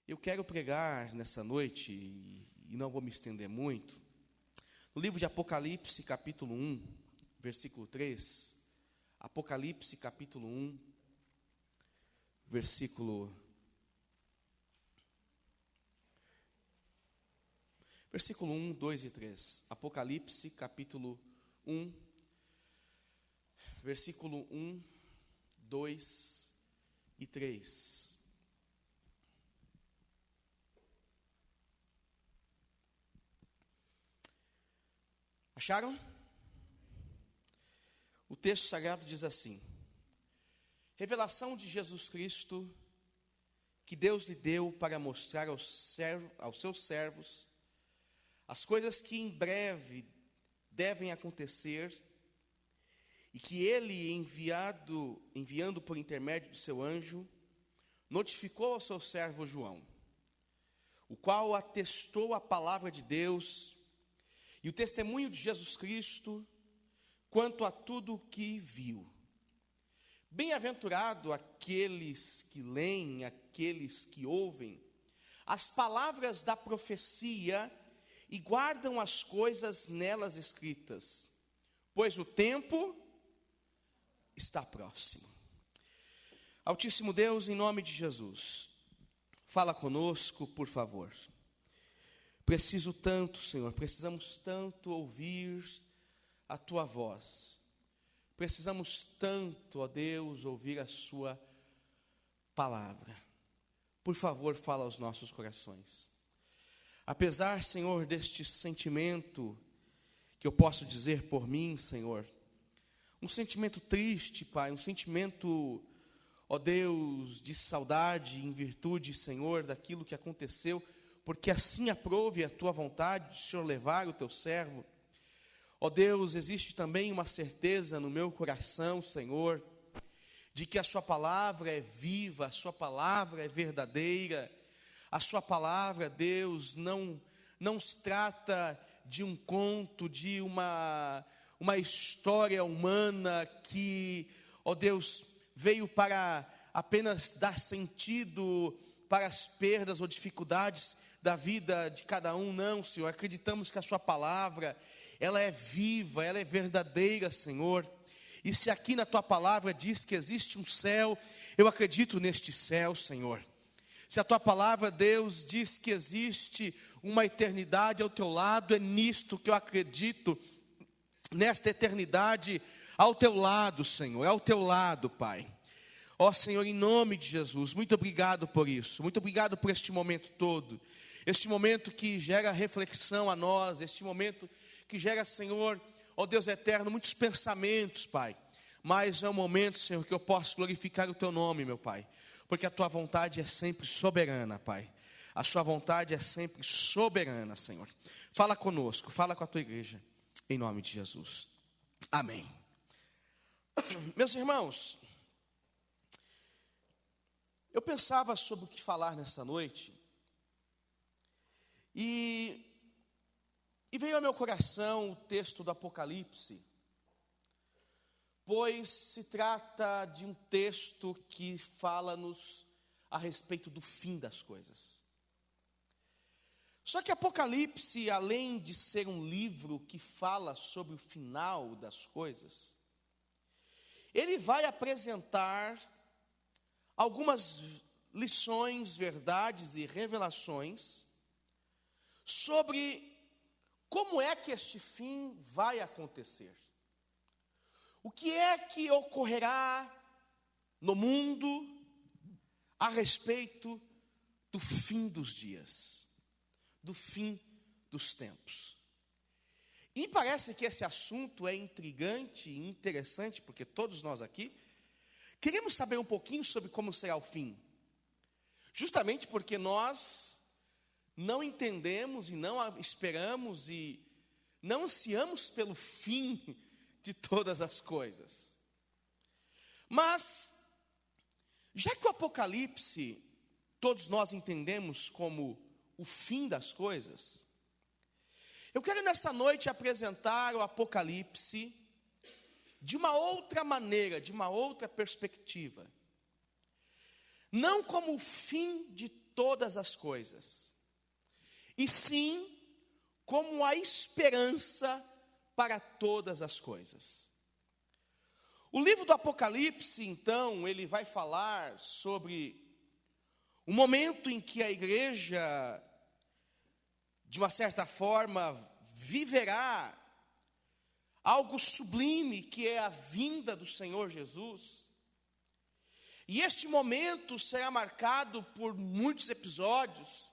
Eu quero pregar nessa noite, e não vou me estender muito, no livro de Apocalipse, capítulo 1, versículo 3. Apocalipse, capítulo 1, versículo 1, 2 e 3. Apocalipse, capítulo 1, versículo 1, 2 e 3. Acharam? O texto sagrado diz assim: revelação de Jesus Cristo, que Deus lhe deu para mostrar aos seus servos as coisas que em breve devem acontecer, e que ele, enviando por intermédio do seu anjo, notificou ao seu servo João, o qual atestou a palavra de Deus e o testemunho de Jesus Cristo quanto a tudo o que viu. Bem-aventurado aqueles que leem, aqueles que ouvem as palavras da profecia e guardam as coisas nelas escritas, pois o tempo está próximo. Altíssimo Deus, em nome de Jesus, fala conosco, por favor. Preciso tanto, Senhor, precisamos tanto ouvir a Tua voz. Precisamos tanto, ó Deus, ouvir a Sua palavra. Por favor, fala aos nossos corações. Apesar, Senhor, deste sentimento que eu posso dizer por mim, Senhor, um sentimento triste, Pai, um sentimento, ó Deus, de saudade em virtude, Senhor, daquilo que aconteceu, porque assim aprove a Tua vontade de Senhor levar o Teu servo. Ó Deus, existe também uma certeza no meu coração, Senhor, de que a Sua palavra é viva, a Sua palavra é verdadeira, a Sua palavra, Deus, não se trata de um conto, de uma história humana que, ó Deus, veio para apenas dar sentido para as perdas ou dificuldades da vida de cada um. Não, Senhor, acreditamos que a Sua palavra, ela é viva, ela é verdadeira, Senhor. E se aqui na Tua palavra diz que existe um céu, eu acredito neste céu, Senhor. Se a Tua palavra, Deus, diz que existe uma eternidade ao Teu lado, é nisto que eu acredito, nesta eternidade ao Teu lado, Senhor, ao Teu lado, Pai. Ó Senhor, em nome de Jesus, muito obrigado por isso, muito obrigado por este momento todo, este momento que gera reflexão a nós, este momento que gera, Senhor, ó Deus eterno, muitos pensamentos, Pai, mas é um momento, Senhor, que eu posso glorificar o Teu nome, meu Pai, porque a Tua vontade é sempre soberana, Pai, a Sua vontade é sempre soberana, Senhor. Fala conosco, fala com a Tua igreja, em nome de Jesus, amém. Meus irmãos, eu pensava sobre o que falar nessa noite, e veio ao meu coração o texto do Apocalipse, pois se trata de um texto que fala-nos a respeito do fim das coisas. Só que Apocalipse, além de ser um livro que fala sobre o final das coisas, ele vai apresentar algumas lições, verdades e revelações sobre como é que este fim vai acontecer. O que é que ocorrerá no mundo a respeito do fim dos dias, do fim dos tempos. E me parece que esse assunto é intrigante e interessante, porque todos nós aqui queremos saber um pouquinho sobre como será o fim. Justamente porque nós não entendemos e não esperamos e não ansiamos pelo fim de todas as coisas. Mas, já que o Apocalipse, todos nós entendemos como o fim das coisas, eu quero nessa noite apresentar o Apocalipse de uma outra maneira, de uma outra perspectiva. Não como o fim de todas as coisas, e sim como a esperança para todas as coisas. O livro do Apocalipse, então, ele vai falar sobre o momento em que a igreja, de uma certa forma, viverá algo sublime, que é a vinda do Senhor Jesus. E este momento será marcado por muitos episódios,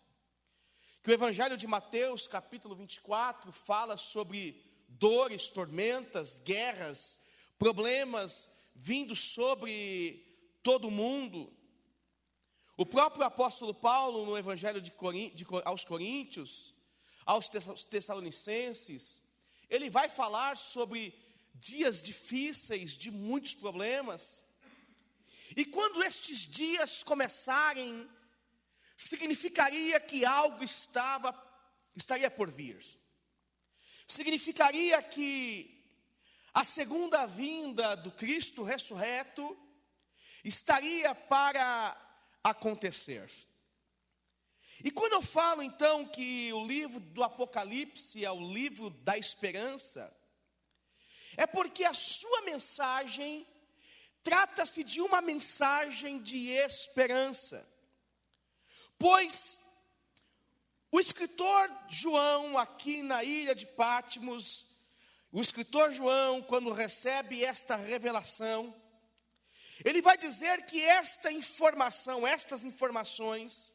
que o Evangelho de Mateus, capítulo 24, fala sobre dores, tormentas, guerras, problemas vindos sobre todo mundo. O próprio apóstolo Paulo, no Evangelho aos Coríntios, aos Tessalonicenses, ele vai falar sobre dias difíceis, de muitos problemas. E quando estes dias começarem, significaria que algo estaria por vir. Significaria que a segunda vinda do Cristo ressurreto estaria para acontecer. E quando eu falo então que o livro do Apocalipse é o livro da esperança, é porque a sua mensagem trata-se de uma mensagem de esperança. Pois o escritor João, aqui na ilha de Patmos, o escritor João, quando recebe esta revelação, ele vai dizer que estas informações,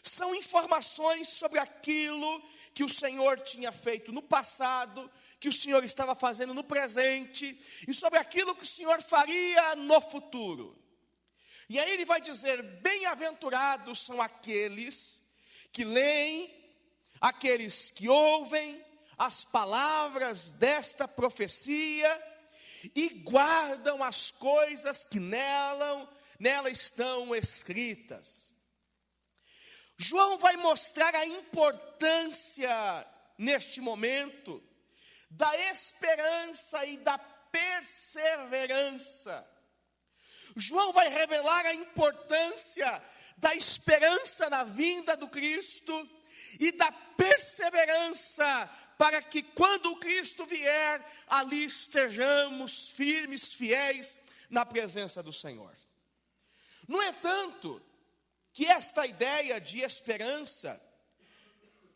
são informações sobre aquilo que o Senhor tinha feito no passado, que o Senhor estava fazendo no presente, e sobre aquilo que o Senhor faria no futuro. E aí ele vai dizer: bem-aventurados são aqueles que leem, aqueles que ouvem as palavras desta profecia e guardam as coisas que nela estão escritas. João vai mostrar a importância, neste momento, da esperança e da perseverança. João vai revelar a importância da esperança na vinda do Cristo e da perseverança para que quando o Cristo vier, ali estejamos firmes, fiéis na presença do Senhor. No entanto, que esta ideia de esperança,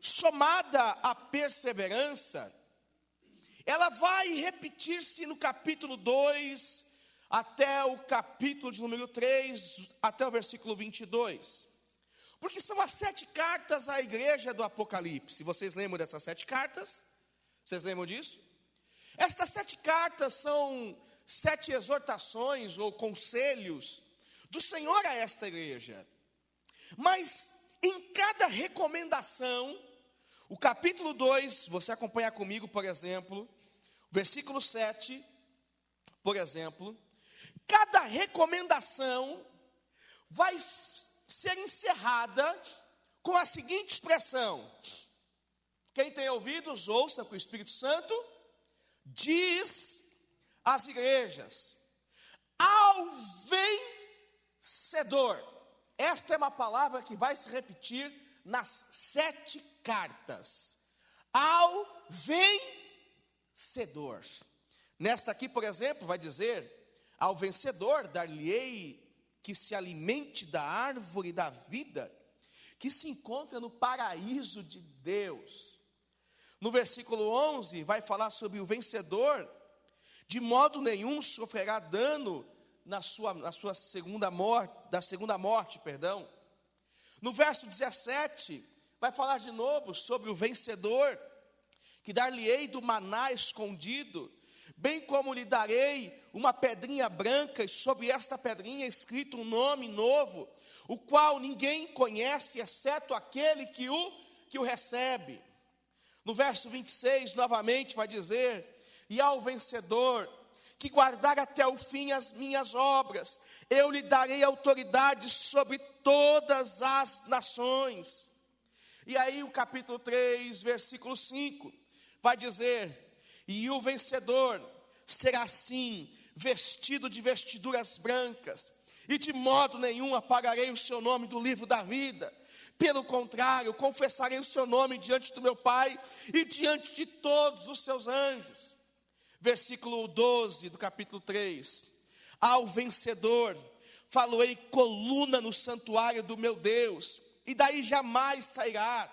somada à perseverança, ela vai repetir-se no capítulo 2, até o capítulo de número 3, até o versículo 22. Porque são as 7 cartas à igreja do Apocalipse. Vocês lembram dessas 7 cartas? Vocês lembram disso? Estas 7 cartas são 7 exortações ou conselhos do Senhor a esta igreja. Mas em cada recomendação, o capítulo 2, você acompanha comigo, por exemplo, versículo 7, por exemplo, cada recomendação vai ser encerrada com a seguinte expressão: quem tem ouvidos, ouça o que o Espírito Santo diz às igrejas. Ao vencedor. Esta é uma palavra que vai se repetir nas 7 cartas. Ao vencedor. Nesta aqui, por exemplo, vai dizer: ao vencedor dar-lhe-ei que se alimente da árvore da vida, que se encontra no paraíso de Deus. No versículo 11, vai falar sobre o vencedor, de modo nenhum sofrerá dano na sua segunda morte. No verso 17, vai falar de novo sobre o vencedor, que dar-lhe-ei do maná escondido, bem como lhe darei uma pedrinha branca, e sobre esta pedrinha escrito um nome novo, o qual ninguém conhece, exceto aquele que o recebe. No verso 26, novamente vai dizer: e ao vencedor, que guardar até o fim as minhas obras, eu lhe darei autoridade sobre todas as nações. E aí o capítulo 3, versículo 5, vai dizer: e o vencedor será assim, vestido de vestiduras brancas, e de modo nenhum apagarei o seu nome do livro da vida, Pelo contrário, confessarei o seu nome diante do meu Pai e diante de todos os seus anjos. Versículo 12 do capítulo 3. Ao vencedor, faloei coluna no santuário do meu Deus, e daí jamais sairá.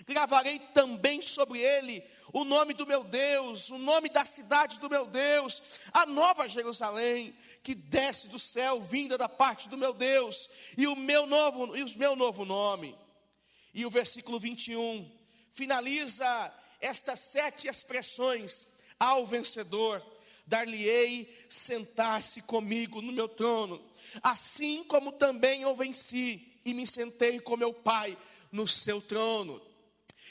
Gravarei também sobre ele o nome do meu Deus, o nome da cidade do meu Deus, a nova Jerusalém, que desce do céu, vinda da parte do meu Deus, e o meu novo nome. E o versículo 21 finaliza estas 7 expressões: ao vencedor, dar-lhe-ei sentar-se comigo no meu trono, assim como também eu venci e me sentei com meu Pai no seu trono.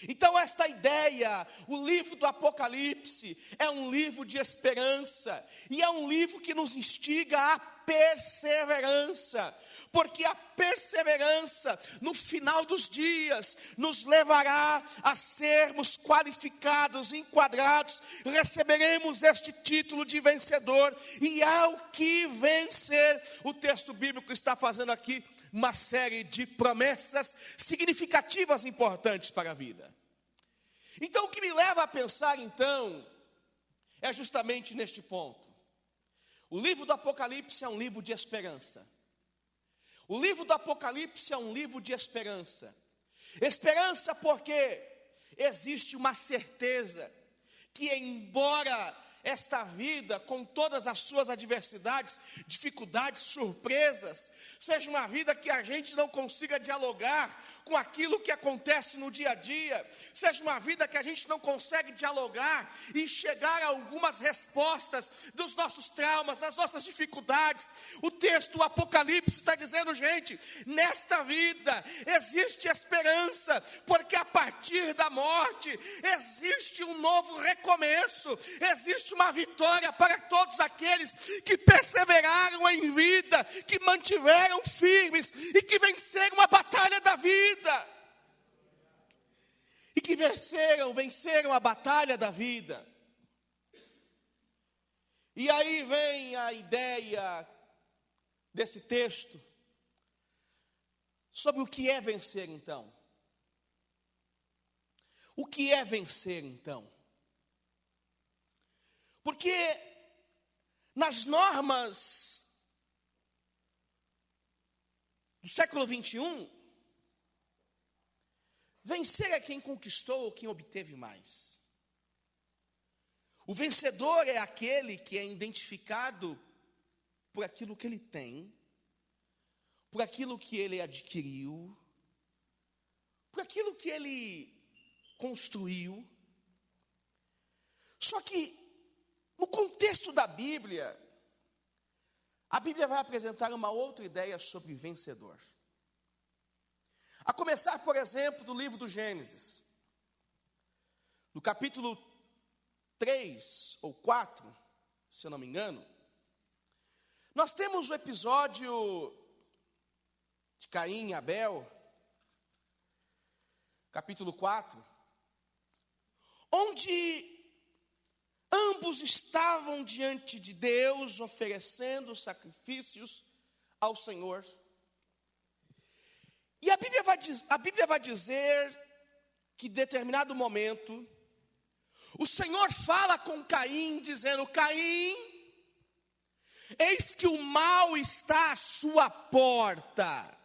Então esta ideia, o livro do Apocalipse, é um livro de esperança, e é um livro que nos instiga à perseverança, porque a perseverança no final dos dias nos levará a sermos qualificados, enquadrados, receberemos este título de vencedor, e ao que vencer, o texto bíblico está fazendo aqui uma série de promessas significativas, importantes para a vida. Então, o que me leva a pensar, então, é justamente neste ponto. O livro do Apocalipse é um livro de esperança. O livro do Apocalipse é um livro de esperança. Esperança porque existe uma certeza que, embora esta vida, com todas as suas adversidades, dificuldades, surpresas, seja uma vida que a gente não consiga dialogar com aquilo que acontece no dia a dia, seja uma vida que a gente não consegue dialogar e chegar a algumas respostas dos nossos traumas, das nossas dificuldades. O texto do Apocalipse está dizendo, gente, nesta vida existe esperança, porque a partir da morte existe um novo recomeço, existe uma vitória para todos aqueles que perseveraram em vida, que mantiveram firmes e que venceram a batalha da vida. E que venceram a batalha da vida. E aí vem a ideia desse texto sobre o que é vencer então. O que é vencer então? Porque nas normas do século 21, vencer é quem conquistou ou quem obteve mais. O vencedor é aquele que é identificado por aquilo que ele tem, por aquilo que ele adquiriu, por aquilo que ele construiu. Só que, no contexto da Bíblia, a Bíblia vai apresentar uma outra ideia sobre vencedor. A começar, por exemplo, do livro do Gênesis. No capítulo 3 ou 4, se eu não me engano, nós temos o episódio de Caim e Abel, capítulo 4, onde ambos estavam diante de Deus oferecendo sacrifícios ao Senhor. E a Bíblia vai dizer que em determinado momento, o Senhor fala com Caim, dizendo: Caim, eis que o mal está à sua porta.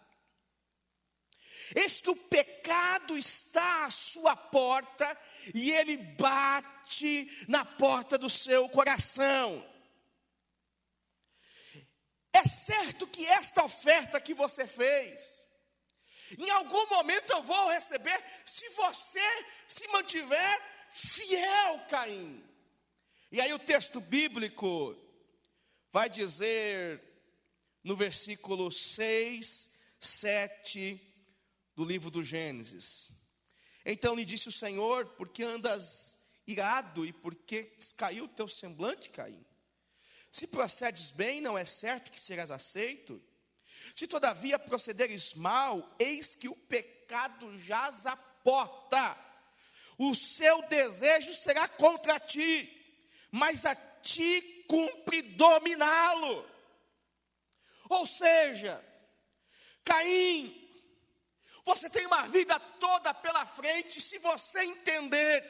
Eis que o pecado está à sua porta e ele bate na porta do seu coração. É certo que esta oferta que você fez, em algum momento eu vou receber, se você se mantiver fiel, Caim. E aí o texto bíblico vai dizer no versículo 6, 7 do livro do Gênesis: então lhe disse o Senhor: por que andas irado e por que descaiu o teu semblante, Caim? Se procedes bem, não é certo que serás aceito? Se todavia procederes mal, eis que o pecado jaz à porta. O seu desejo será contra ti, mas a ti cumpre dominá-lo. Ou seja, Caim, Você tem uma vida toda pela frente, se você entender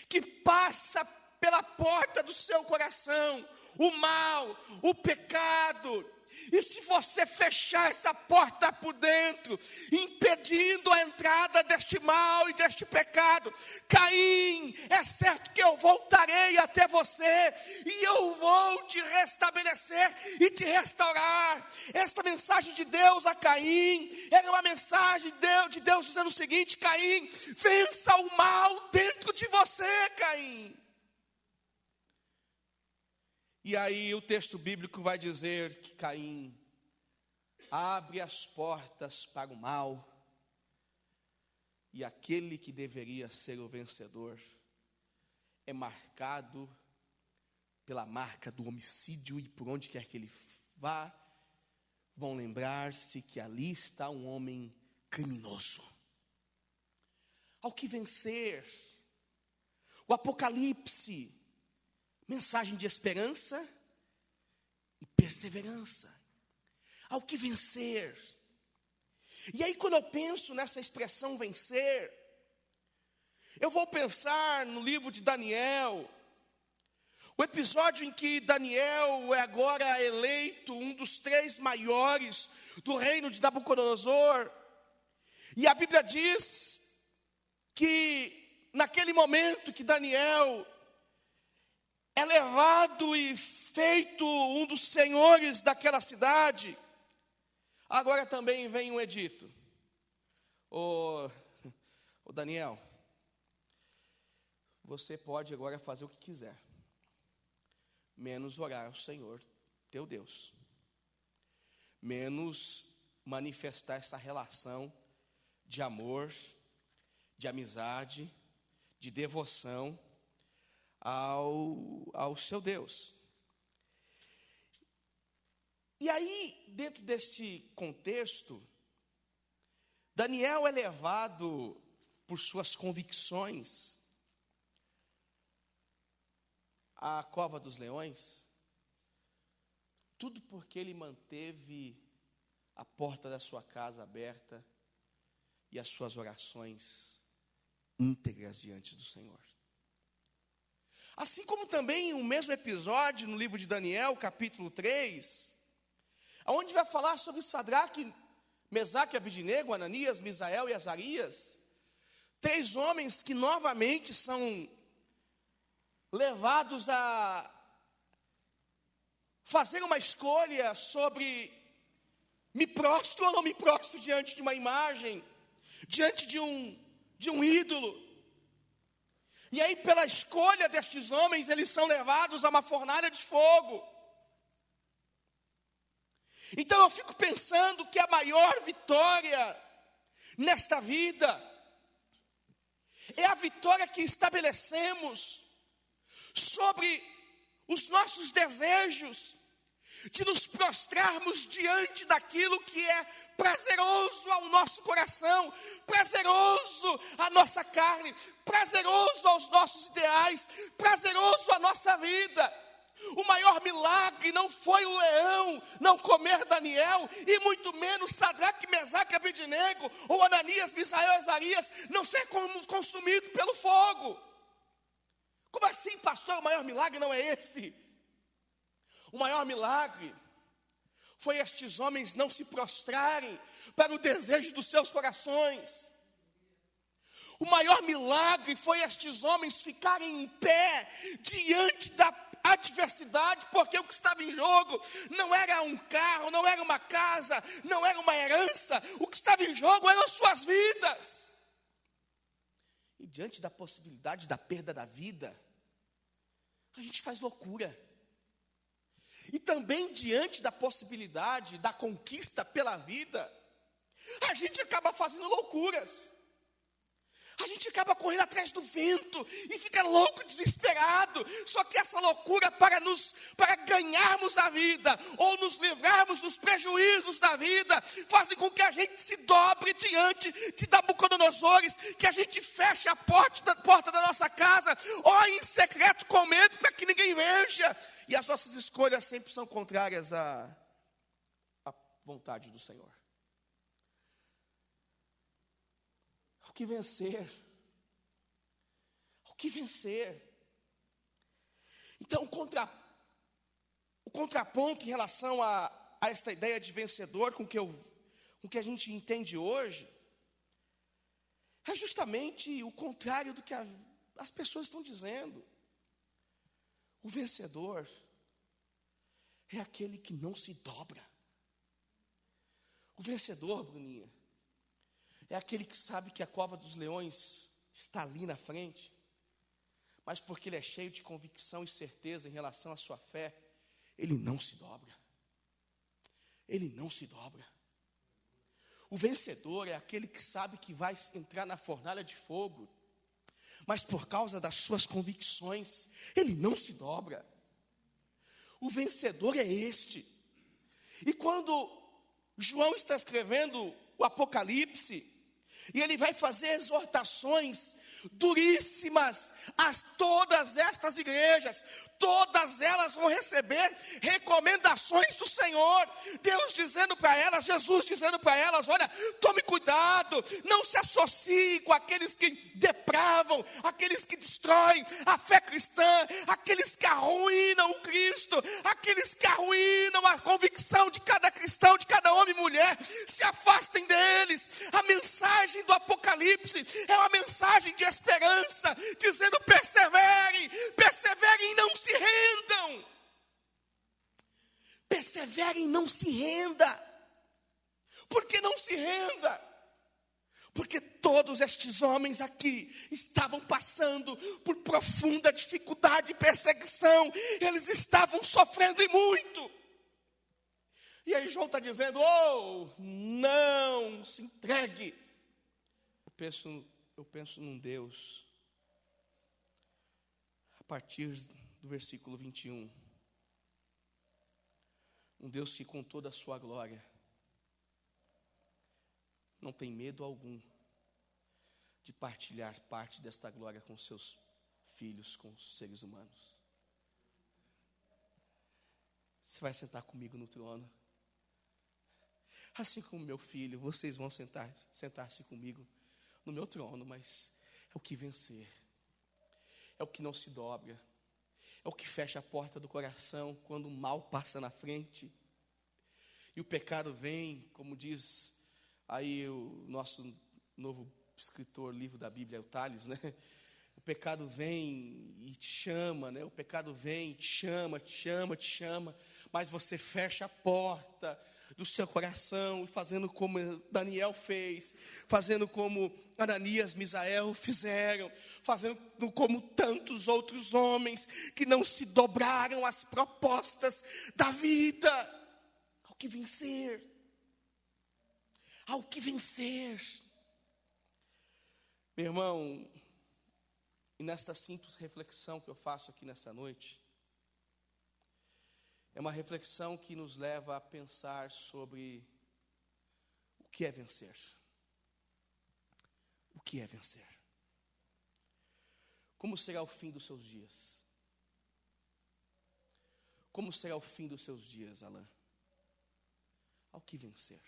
que passa pela porta do seu coração o mal, o pecado, e se você fechar essa porta por dentro, impedindo a entrada deste mal e deste pecado, Caim, é certo que eu voltarei até você, e eu vou te restabelecer e te restaurar. Esta mensagem de Deus a Caim, era uma mensagem de Deus dizendo o seguinte: Caim, vença o mal dentro de você, Caim. E aí o texto bíblico vai dizer que Caim abre as portas para o mal, e aquele que deveria ser o vencedor é marcado pela marca do homicídio, e por onde quer que ele vá, vão lembrar-se que ali está um homem criminoso. Ao que vencer, o Apocalipse, mensagem de esperança e perseverança. Ao que vencer. E aí, quando eu penso nessa expressão vencer, eu vou pensar no livro de Daniel, o episódio em que Daniel é agora eleito um dos 3 maiores do reino de Nabucodonosor. E a Bíblia diz que naquele momento que Daniel é levado e feito um dos senhores daquela cidade, agora também vem um edito. Ô Daniel, você pode agora fazer o que quiser, menos orar ao Senhor teu Deus, menos manifestar essa relação de amor, de amizade, de devoção ao seu Deus. E aí, dentro deste contexto, Daniel é levado por suas convicções à cova dos leões, tudo porque ele manteve a porta da sua casa aberta e as suas orações íntegras diante do Senhor. Assim como também o mesmo episódio no livro de Daniel, capítulo 3, onde vai falar sobre Sadraque, Mesaque e Abidnego, Ananias, Misael e Azarias, 3 homens que novamente são levados a fazer uma escolha sobre: me prostro ou não me prostro diante de uma imagem, diante de um ídolo. E aí, pela escolha destes homens, eles são levados a uma fornalha de fogo. Então eu fico pensando que a maior vitória nesta vida é a vitória que estabelecemos sobre os nossos desejos, de nos prostrarmos diante daquilo que é prazeroso ao nosso coração, prazeroso à nossa carne, prazeroso aos nossos ideais, prazeroso à nossa vida. O maior milagre não foi o leão não comer Daniel, e muito menos Sadraque, Mesaque e Abidnego, ou Ananias, Misael e Azarias não ser consumido pelo fogo. Como assim, pastor? O maior milagre não é esse. O maior milagre foi estes homens não se prostrarem para o desejo dos seus corações. O maior milagre foi estes homens ficarem em pé diante da adversidade, porque o que estava em jogo não era um carro, não era uma casa, não era uma herança. O que estava em jogo eram suas vidas. E diante da possibilidade da perda da vida, a gente faz loucura. E também diante da possibilidade da conquista pela vida, a gente acaba fazendo loucuras. A gente acaba correndo atrás do vento e fica louco, desesperado. Só que essa loucura para ganharmos a vida ou nos livrarmos dos prejuízos da vida, fazem com que a gente se dobre diante de Nabucodonosores, que a gente feche a porta da nossa casa, ore em secreto com medo para que ninguém veja. E as nossas escolhas sempre são contrárias à vontade do Senhor. Ao que vencer. Ao que vencer. Então, o contraponto em relação a esta ideia de vencedor com que a gente entende hoje, é justamente o contrário do que as pessoas estão dizendo. O vencedor é aquele que não se dobra. O vencedor, Bruninha, é aquele que sabe que a cova dos leões está ali na frente, mas porque ele é cheio de convicção e certeza em relação à sua fé, ele não se dobra. Ele não se dobra. O vencedor é aquele que sabe que vai entrar na fornalha de fogo, mas por causa das suas convicções, ele não se dobra. O vencedor é este. E quando João está escrevendo o Apocalipse, e ele vai fazer exortações duríssimas a todas estas igrejas. Todas elas vão receber recomendações do Senhor. Deus dizendo para elas, Jesus dizendo para elas: olha, tome cuidado, não se associe com aqueles que depravam, aqueles que destroem a fé cristã, aqueles que arruinam o Cristo, aqueles que arruinam a convicção de cada cristão, de cada homem e mulher. Se afastem deles. A mensagem do Apocalipse é uma mensagem de esperança, dizendo: perseverem, perseverem e não se rendam. Perseverem e não se renda. Por que não se renda? Porque todos estes homens aqui estavam passando por profunda dificuldade e perseguição. Eles estavam sofrendo e muito. E aí João está dizendo: oh, não se entregue. Eu penso num Deus, a partir do versículo 21, um Deus que com toda a sua glória, não tem medo algum de partilhar parte desta glória com seus filhos, com os seres humanos. Você vai sentar comigo no trono, assim como meu filho, vocês vão sentar-se comigo no meu trono, mas é o que vencer, é o que não se dobra, é o que fecha a porta do coração quando o mal passa na frente, e o pecado vem, como diz aí o nosso novo escritor, livro da Bíblia, o Tales, né? O pecado vem e te chama, né? O pecado vem e te chama, mas você fecha a porta do seu coração, fazendo como Daniel fez, fazendo como Ananias, Misael fizeram, fazendo como tantos outros homens que não se dobraram às propostas da vida. Ao que vencer, ao que vencer. Meu irmão, e nesta simples reflexão que eu faço aqui nessa noite, é uma reflexão que nos leva a pensar sobre o que é vencer. O que é vencer? Como será o fim dos seus dias? Como será o fim dos seus dias, Alain? Ao que vencer?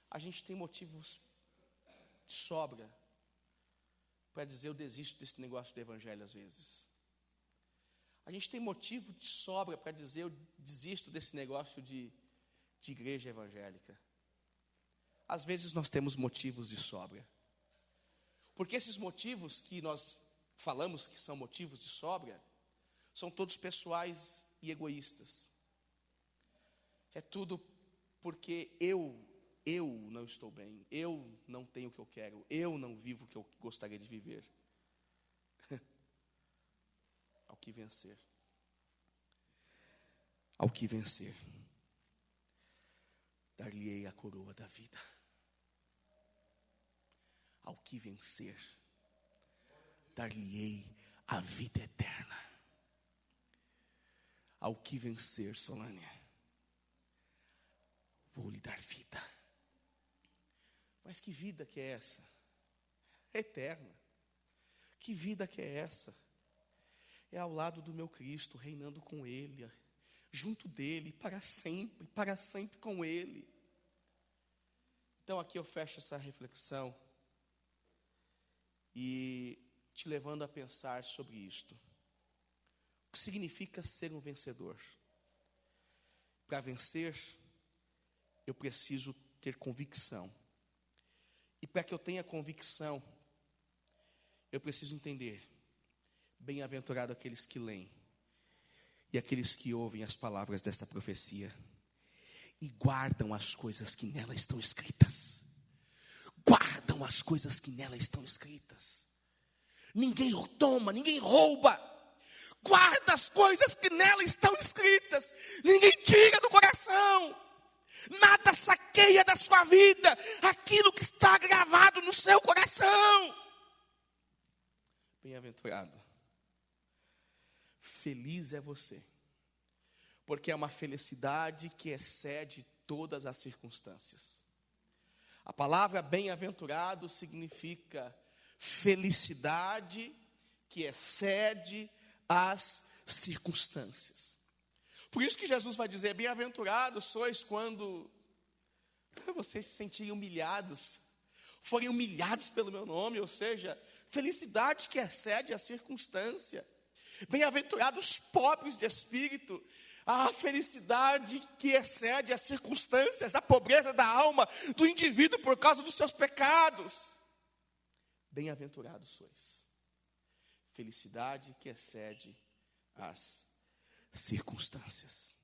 A gente tem motivos de sobra para dizer: eu desisto desse negócio do evangelho às vezes. A gente tem motivo de sobra para dizer: eu desisto desse negócio de igreja evangélica. Às vezes nós temos motivos de sobra, porque esses motivos que nós falamos que são motivos de sobra, são todos pessoais e egoístas. É tudo porque eu não estou bem, eu não tenho o que eu quero, eu não vivo o que eu gostaria de viver. Ao que vencer. Ao que vencer, dar-lhe-ei a coroa da vida. Ao que vencer, dar-lhe-ei a vida eterna. Ao que vencer, Solânia, vou lhe dar vida. Mas que vida que é essa? Eterna. Que vida que é essa? É ao lado do meu Cristo, reinando com Ele, junto dEle, para sempre com Ele. Então aqui eu fecho essa reflexão, e te levando a pensar sobre isto. O que significa ser um vencedor? Para vencer, eu preciso ter convicção. E para que eu tenha convicção, eu preciso entender: bem-aventurado aqueles que leem e aqueles que ouvem as palavras desta profecia e guardam as coisas que nela estão escritas. Guardam as coisas que nela estão escritas. Ninguém toma, ninguém rouba. Guarda as coisas que nela estão escritas. Ninguém tira do coração. Nada saqueia da sua vida aquilo que está gravado no seu coração. Bem-aventurado. Feliz é você, porque é uma felicidade que excede todas as circunstâncias. A palavra bem-aventurado significa felicidade que excede as circunstâncias. Por isso que Jesus vai dizer: bem-aventurados sois quando vocês se sentirem humilhados, forem humilhados pelo meu nome, ou seja, felicidade que excede a circunstância. Bem-aventurados os pobres de espírito, a felicidade que excede as circunstâncias, a pobreza da alma do indivíduo por causa dos seus pecados. Bem-aventurados sois. Felicidade que excede as circunstâncias.